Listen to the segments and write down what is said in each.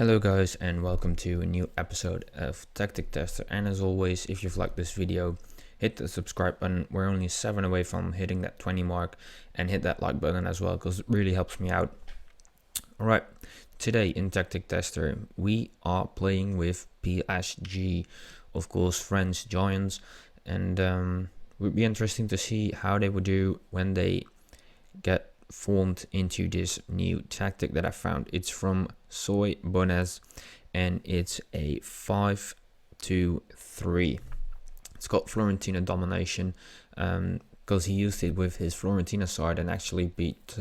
Hello guys, and welcome to a new episode of Tactic Tester. And as always, if you've liked this video, hit the subscribe button. We're only 7 away from hitting that 20 mark, and hit that like button as well because it really helps me out. Alright, today in Tactic Tester we are playing with PSG, of course French giants, and it would be interesting to see how they would do when they get formed into this new tactic that I found. It's from Soy Bonez and it's a 5-2-3. It's got Florentina domination because he used it with his Florentina side and actually beat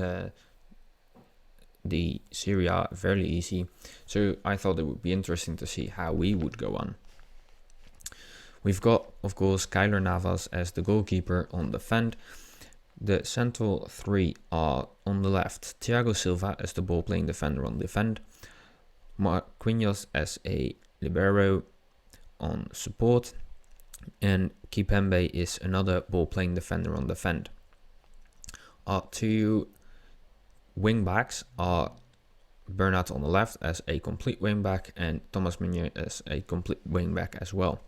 the Serie A fairly easy. So I thought it would be interesting to see how we would go on. We've got, of course, Keylor Navas as the goalkeeper on defend. The central three are on the left, Thiago Silva as the ball-playing defender on defend, Marquinhos as a libero on support, and Kipembe is another ball-playing defender on defend. Our two wing-backs are Bernat on the left as a complete wing-back and Thomas Meunier as a complete wing-back as well.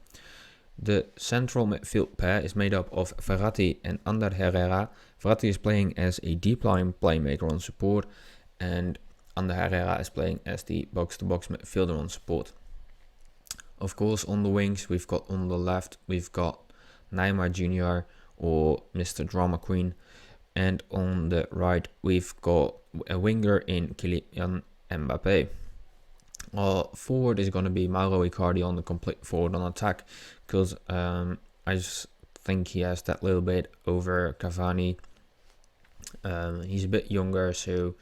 The central midfield pair is made up of Verratti and Ander Herrera. Verratti is playing as a deep line playmaker on support, and Ander Herrera is playing as the box-to-box midfielder on support. Of course, on the wings, we've got on the left, we've got Neymar Jr. or Mr. Drama Queen, and on the right, we've got a winger in Kylian Mbappe. Our forward is going to be Mauro Icardi on the complete forward on attack, because I just think he has that little bit over Cavani. He's a bit younger, so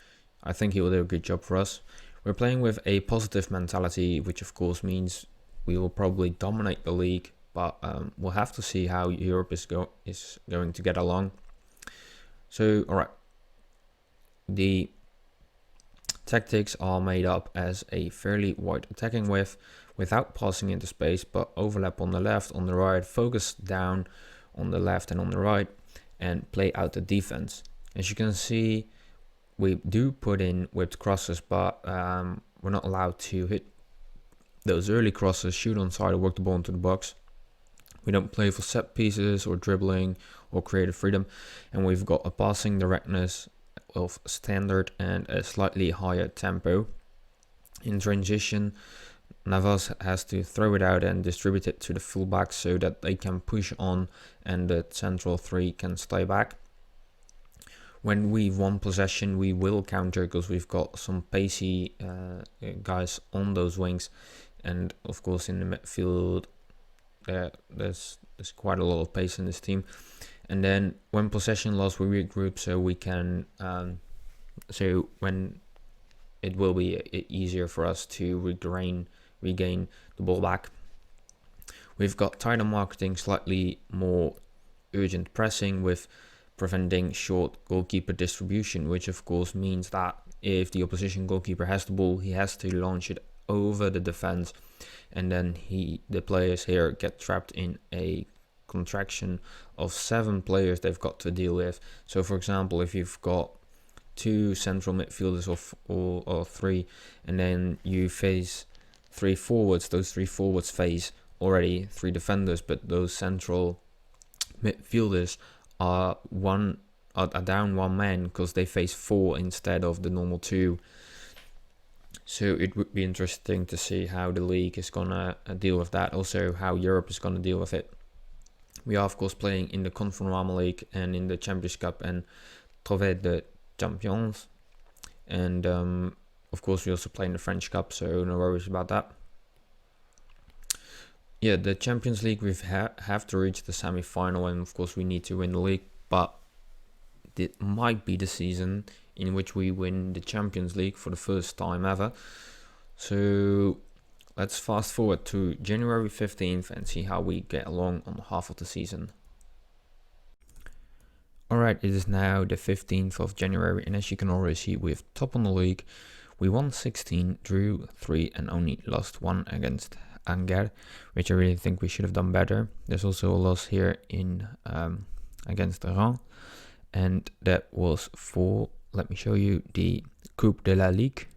I think he will do a good job for us. We're playing with a positive mentality, which of course means we will probably dominate the league, but we'll have to see how Europe is going to get along. So, alright. The tactics are made up as a fairly wide attacking width without passing into space, but overlap on the left, on the right, focus down on the left and on the right, and play out the defense. As you can see, we do put in whipped crosses, but we're not allowed to hit those early crosses, shoot on side, or work the ball into the box. We don't play for set pieces or dribbling or creative freedom, and we've got a passing directness of standard and a slightly higher tempo. In transition, Navas has to throw it out and distribute it to the fullbacks so that they can push on and the central three can stay back. When we've won possession, we will counter because we've got some pacey guys on those wings, and of course in the midfield there's quite a lot of pace in this team. And then when possession lost, we regroup so we can, so when it will be easier for us to regain the ball back. We've got tighter marketing, slightly more urgent pressing with preventing short goalkeeper distribution, which of course means that if the opposition goalkeeper has the ball, he has to launch it over the defense, and then the players here get trapped in a contraction of 7 players they've got to deal with. So for example, if you've got 2 central midfielders or 3, and then you face 3 forwards, those 3 forwards face already 3 defenders, but those central midfielders are down 1 man because they face 4 instead of the normal 2. So it would be interesting to see how the league is gonna deal with that, also how Europe is gonna deal with it. We are of course playing in the Confederation League and in the Champions Cup and Trophée de Champions, and of course we also play in the French Cup, so no worries about that. Yeah, the Champions League we have to reach the semi-final, and of course we need to win the league, but it might be the season in which we win the Champions League for the first time ever. So let's fast forward to January 15th and see how we get along on half of the season. Alright, it is now the 15th of January, and as you can already see, we're top on the league. We won 16, drew 3 and only lost 1 against Angers, which I really think we should have done better. There's also a loss here in against Rennes, and that was for, let me show you, the Coupe de la Ligue.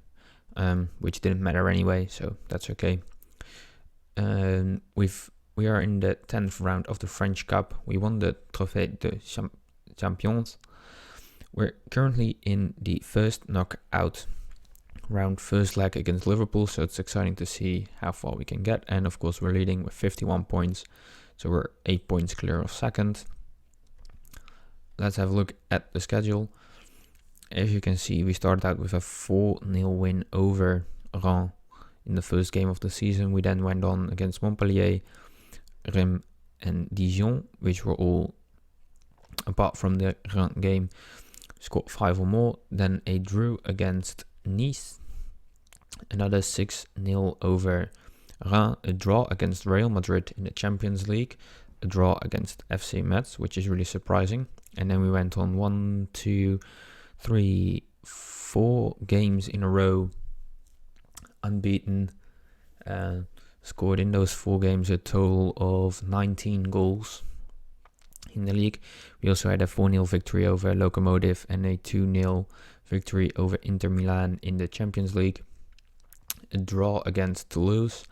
which didn't matter anyway, so that's okay. We are in the 10th round of the French Cup. We won the Trophée de Champions. We're currently in the first knockout round, first leg against Liverpool, so it's exciting to see how far we can get. And of course, we're leading with 51 points, so we're 8 points clear of second. Let's have a look at the schedule. As you can see, we started out with a 4-0 win over Rennes in the first game of the season. We then went on against Montpellier, Reims and Dijon, which were all, apart from the Rennes game, scored 5 or more. Then a draw against Nice, another 6-0 over Rennes, a draw against Real Madrid in the Champions League, a draw against FC Metz, which is really surprising. And then we went on 1, 2, 3, 4 games in a row unbeaten. Scored in those 4 games a total of 19 goals in the league. We also had a 4-0 victory over Lokomotiv and a 2-0 victory over Inter Milan in the Champions League. A draw against Toulouse,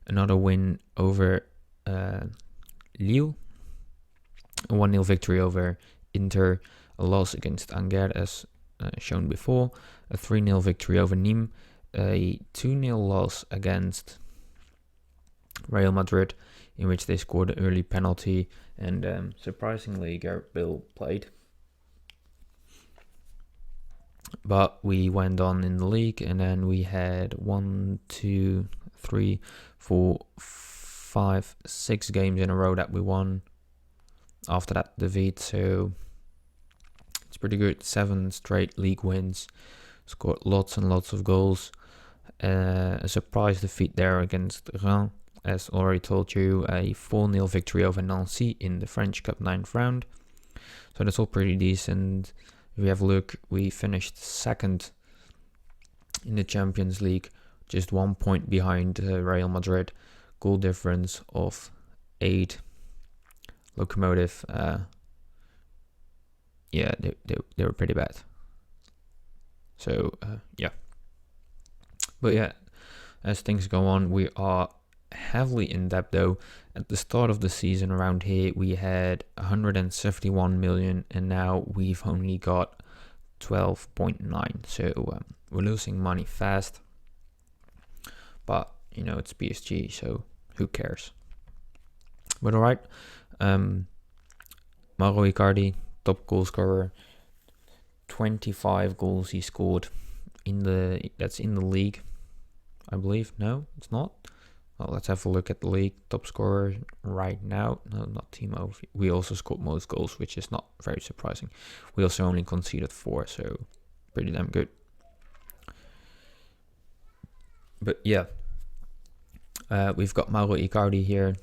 another win over Lille, a 1-0 victory over Inter, a loss against Angers as shown before, a 3-0 victory over Nîmes, a 2-0 loss against Real Madrid, in which they scored an early penalty, and surprisingly Gareth Bale played. But we went on in the league, and then we had 1, 2, 3, 4, 5, 6 games in a row that we won after that defeat, so it's pretty good. 7 straight league wins, scored lots and lots of goals. A surprise defeat there against Rennes, as already told you, a 4-0 victory over Nancy in the French Cup 9th round. So that's all pretty decent. If we have a look, we finished second in the Champions League, just 1 point behind Real Madrid. Goal difference of 8. Lokomotiv, they were pretty bad. So, yeah. But yeah, as things go on, we are heavily in debt though. At the start of the season around here, we had 171 million, and now we've only got 12.9. So we're losing money fast. But, you know, it's PSG, so who cares? But alright, Mauro Icardi, top goal scorer, 25 goals he scored that's in the league, I believe. No, it's not. Well, let's have a look at the league top scorer right now. No, not Timo. We also scored most goals, which is not very surprising. We also only conceded 4, so pretty damn good. But yeah, we've got Mauro Icardi here,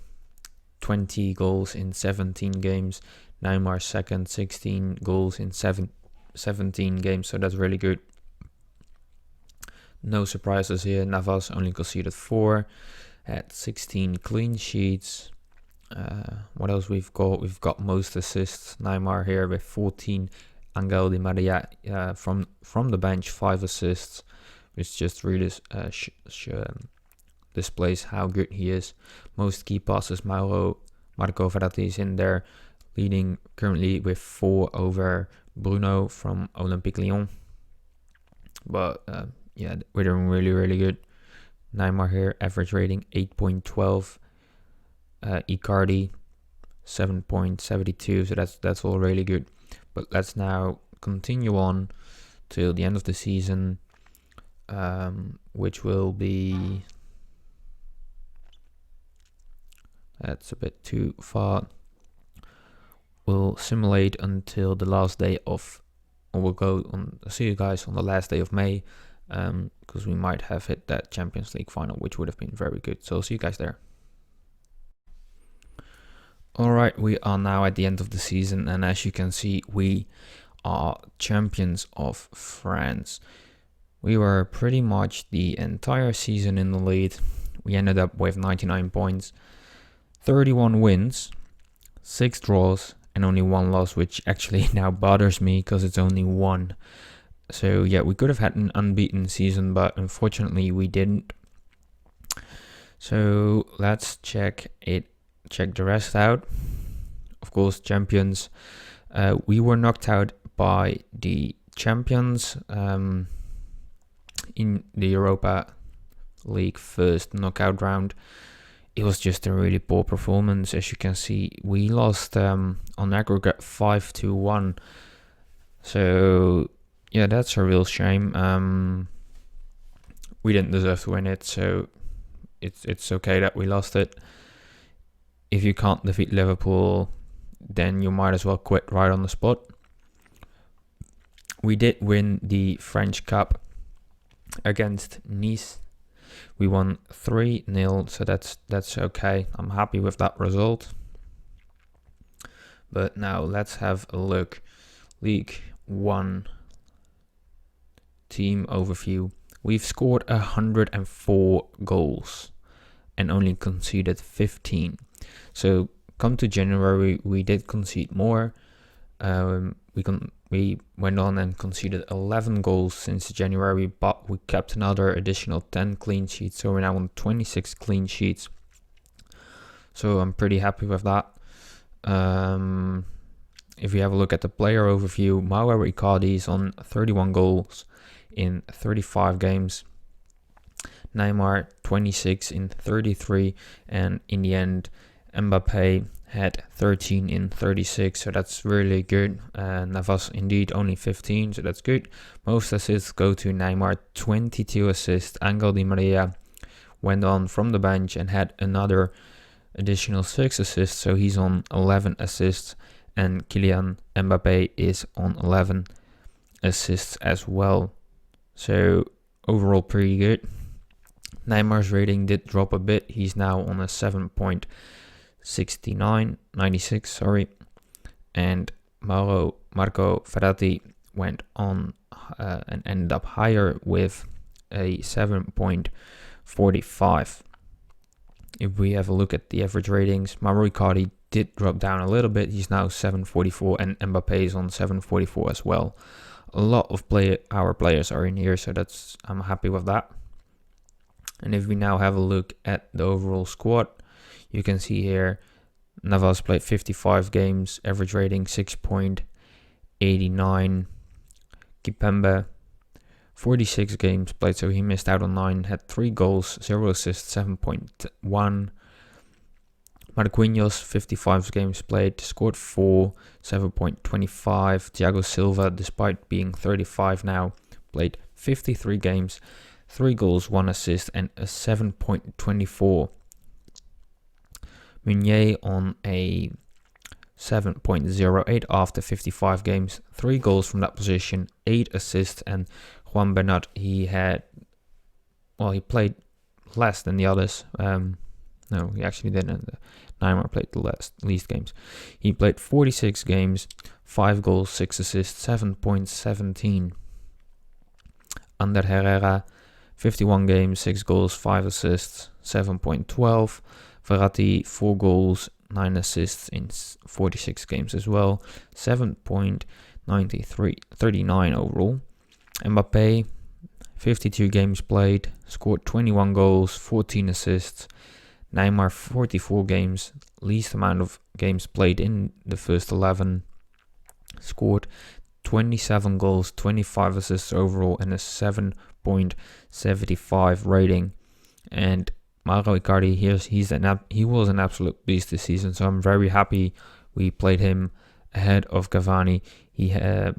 20 goals in 17 games. Neymar second, 16 goals in 17 games, so that's really good. No surprises here. Navas only conceded 4. Had 16 clean sheets. What else we've got? We've got most assists. Neymar here with 14. Angel Di Maria from the bench, 5 assists, which just really displays how good he is. Most key passes, Marco Verratti is in there, leading currently with 4 over Bruno from Olympique Lyon. But yeah, we're doing really, really good. Neymar here, average rating 8.12. Icardi 7.72. So that's all really good. But let's now continue on till the end of the season, which will be, that's a bit too far. We'll simulate until the last day of, or we'll go on. See you guys on the last day of May. Because we might have hit that Champions League final, which would have been very good. So see you guys there. Alright, we are now at the end of the season, and as you can see, we are champions of France. We were pretty much the entire season in the lead. We ended up with 99 points, 31 wins, 6 draws, and only 1 loss, which actually now bothers me because it's only 1. So yeah, we could have had an unbeaten season, but unfortunately we didn't. So let's check the rest out. Of course, champions. We were knocked out by the champions in the Europa League first knockout round. It was just a really poor performance. As you can see, we lost on aggregate 5-1. So yeah, that's a real shame. We didn't deserve to win it, so it's okay that we lost it. If you can't defeat Liverpool, then you might as well quit right on the spot. We did win the French Cup against Nice. We won 3-0, so that's okay. I'm happy with that result. But now let's have a look. League 1 team overview. We've scored 104 goals and only conceded 15. So come to January, we did concede more. We went on and conceded 11 goals since January, but we kept another additional 10 clean sheets. So we're now on 26 clean sheets. So I'm pretty happy with that. If we have a look at the player overview, Mauro Icardi is on 31 goals in 35 games. Neymar 26 in 33, and in the end Mbappe had 13 in 36, so that's really good. Navas indeed only 15, so that's good. Most assists go to Neymar, 22 assists. Angel Di Maria went on from the bench and had another additional 6 assists, so he's on 11 assists. And Kylian Mbappe is on 11 assists as well. So overall pretty good. Neymar's rating did drop a bit. He's now on a 96, and Marco Verratti went on and ended up higher with a 7.45. If we have a look at the average ratings, Mauro Icardi did drop down a little bit. He's now 7.44, and Mbappe is on 7.44 as well. A lot of our players are in here, so I'm happy with that. And if we now have a look at the overall squad, you can see here Navas played 55 games, average rating 6.89. Kipembe 46 games played, so he missed out on 9, had 3 goals, 0 assists, 7.1. Marquinhos 55 games played, scored 4, 7.25. Thiago Silva, despite being 35 now, played 53 games, 3 goals, 1 assist, and a 7.24. Meunier on a 7.08 after 55 games, 3 goals from that position, 8 assists, and Juan Bernat, he played less than the others. No, he actually didn't. Neymar played the least games. He played 46 games, 5 goals, 6 assists, 7.17. Ander Herrera, 51 games, 6 goals, 5 assists, 7.12. Verratti, 4 goals, 9 assists in 46 games as well, 7.39 overall. Mbappe, 52 games played, scored 21 goals, 14 assists. Neymar, 44 games, least amount of games played in the first 11, scored 27 goals, 25 assists overall, and a 7.75 rating. And Mauro Icardi, he was an absolute beast this season, so I'm very happy we played him ahead of Cavani. He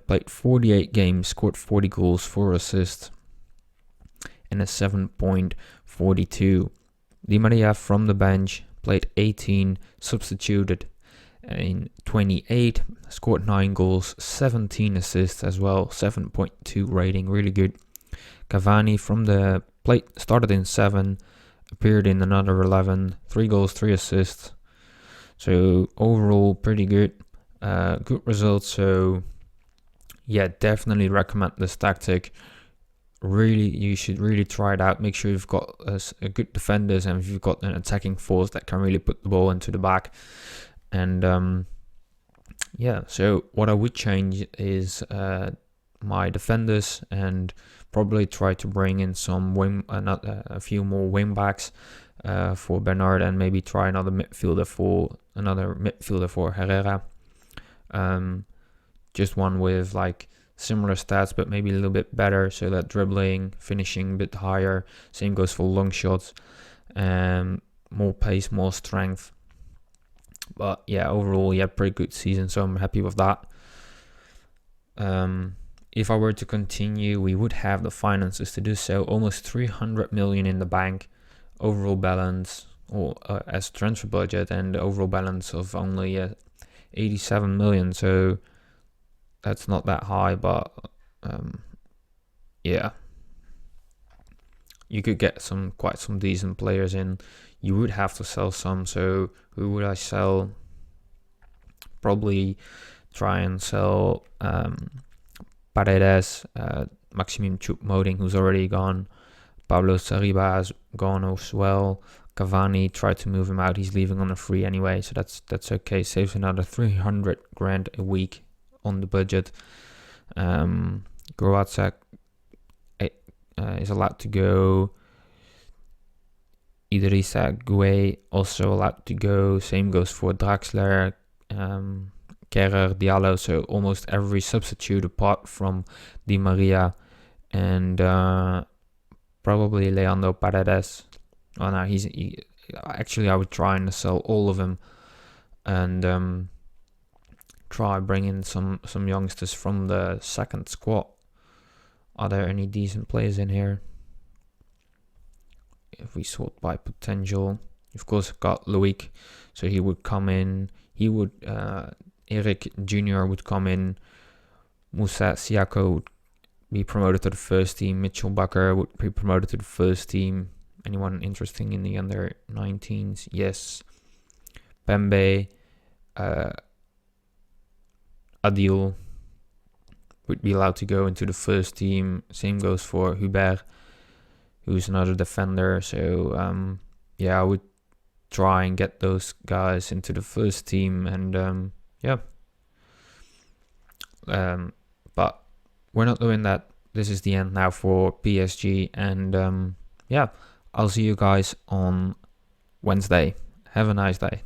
played 48 games, scored 40 goals, 4 assists, and a 7.42. Di Maria from the bench played 18, substituted in 28, scored 9 goals, 17 assists as well, 7.2 rating, really good. Cavani from the plate started in 7, appeared in another 11, 3 goals, 3 assists. So overall pretty good, good results. So yeah, definitely recommend this tactic. You should really try it out. Make sure you've got a good defenders, and if you've got an attacking force that can really put the ball into the back. And yeah, so what I would change is my defenders and probably try to bring in some a few more wing backs for Bernard, and maybe try another midfielder for Herrera. Just one with like similar stats, but maybe a little bit better, so that dribbling, finishing a bit higher. Same goes for long shots, more pace, more strength. But yeah, overall, yeah, pretty good season, so I'm happy with that. If I were to continue, we would have the finances to do so. Almost 300 million in the bank, overall balance, or as transfer budget, and the overall balance of only 87 million. So that's not that high, but yeah, you could get quite some decent players in. You would have to sell some. So who would I sell? Probably try and sell Paredes, Maximum Choupo-Moting, who's already gone. Pablo Saliba has gone as well. Cavani, tried to move him out. He's leaving on a free anyway, so that's okay. Saves another 300 grand a week on the budget. Groatzak is allowed to go. Idrissa Gueye also allowed to go. Same goes for Draxler, Kerrer, Diallo. So almost every substitute apart from Di Maria and probably Leandro Paredes. Oh no, actually I would try and sell all of them and try bringing some youngsters from the second squad. Are there any decent players in here? If we sort by potential, of course, got Ligue, so he would come in. He would Eric Jr. would come in. Moussa Siako would be promoted to the first team. Mitchell Bakker would be promoted to the first team. Anyone interesting in the under 19s? Yes. Pembe, Adil would be allowed to go into the first team. Same goes for Hubert, who's another defender. So yeah, I would try and get those guys into the first team, and yeah. But we're not doing that. This is the end now for PSG, and yeah, I'll see you guys on Wednesday. Have a nice day.